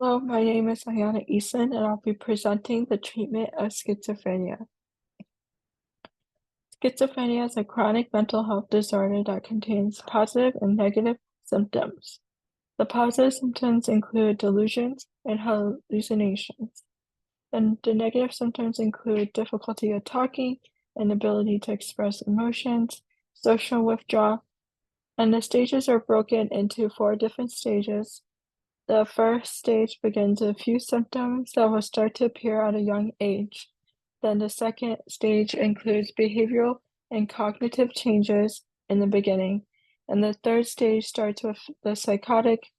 Hello, my name is AiyanaEason, and I'll be presenting the treatment of schizophrenia. Schizophrenia is a chronic mental health disorder that contains positive and negative symptoms. The positive symptoms include delusions and hallucinations, and the negative symptoms include difficulty of talking, inability to express emotions, social withdrawal, and the stages are broken into 4 different stages. The first stage begins with a few symptoms that will start to appear at a young age. Then the second stage includes behavioral and cognitive changes in the beginning. And the third stage starts with the psychotic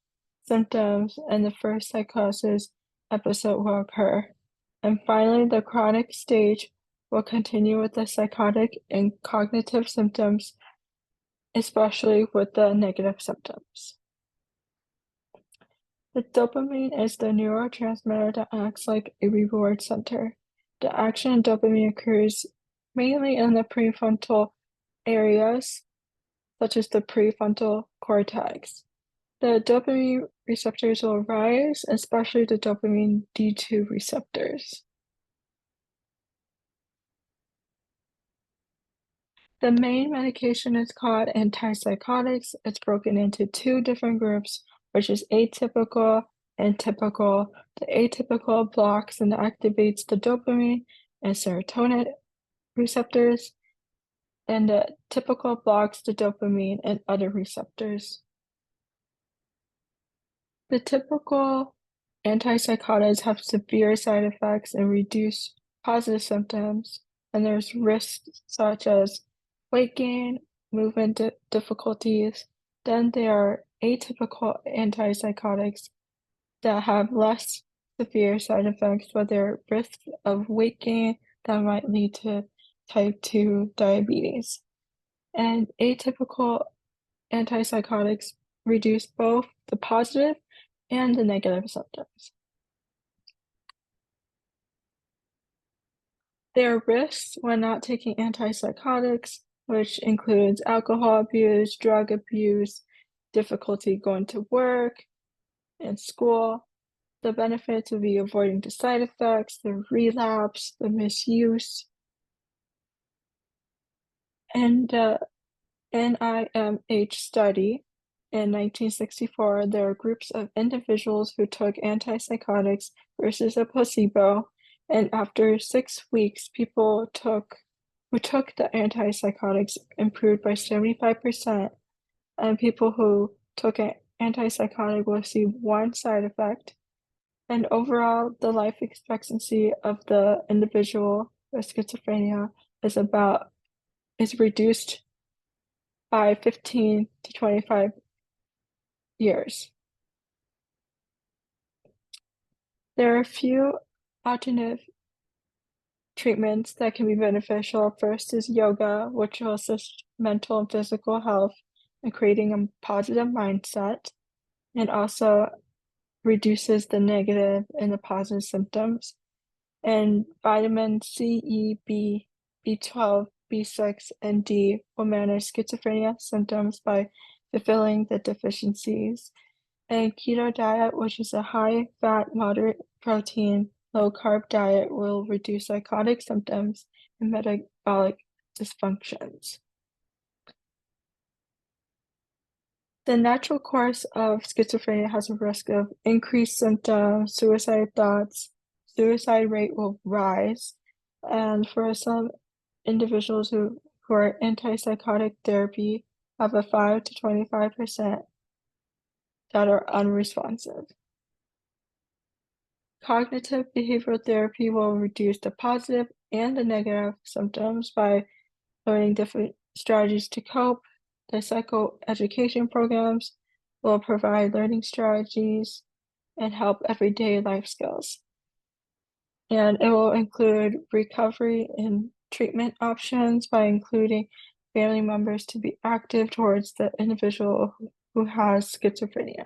symptoms, and the first psychosis episode will occur. And finally, the chronic stage will continue with the psychotic and cognitive symptoms, especially with the negative symptoms. The dopamine is the neurotransmitter that acts like a reward center. The action of dopamine occurs mainly in the prefrontal areas, such as the prefrontal cortex. The dopamine receptors will rise, especially the dopamine D2 receptors. The main medication is called antipsychotics. It's broken into 2 different groups, which is atypical and typical. The atypical blocks and activates the dopamine and serotonin receptors, and the typical blocks the dopamine and other receptors. The typical antipsychotics have severe side effects and reduce positive symptoms, and there's risks such as weight gain, movement difficulties. Then there are atypical antipsychotics that have less severe side effects, but there are risks of weight gain that might lead to type 2 diabetes. And atypical antipsychotics reduce both the positive and the negative symptoms. There are risks when not taking antipsychotics, which includes alcohol abuse, drug abuse, difficulty going to work and school. The benefits would be avoiding the side effects, the relapse, the misuse. And the NIMH study in 1964, there were groups of individuals who took antipsychotics versus a placebo. And after 6 weeks, people who took the antipsychotics improved by 75%, and people who took an antipsychotic will see 1 side effect. And overall, the life expectancy of the individual with schizophrenia is reduced by 15 to 25 years. There are a few alternative treatments that can be beneficial. First is yoga, which will assist mental and physical health and creating a positive mindset, and also reduces the negative and the positive symptoms. And vitamin C, E, B, B12, B6, and D will manage schizophrenia symptoms by fulfilling the deficiencies. And keto diet, which is a high fat, moderate protein, low carb diet, will reduce psychotic symptoms and metabolic dysfunctions. The natural course of schizophrenia has a risk of increased symptoms, suicide thoughts, suicide rate will rise. And for some individuals who are antipsychotic therapy have a 5 to 25% that are unresponsive. Cognitive behavioral therapy will reduce the positive and the negative symptoms by learning different strategies to cope. The psychoeducation programs will provide learning strategies and help everyday life skills. And it will include recovery and treatment options by including family members to be active towards the individual who has schizophrenia.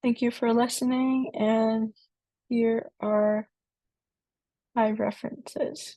Thank you for listening, and here are my references.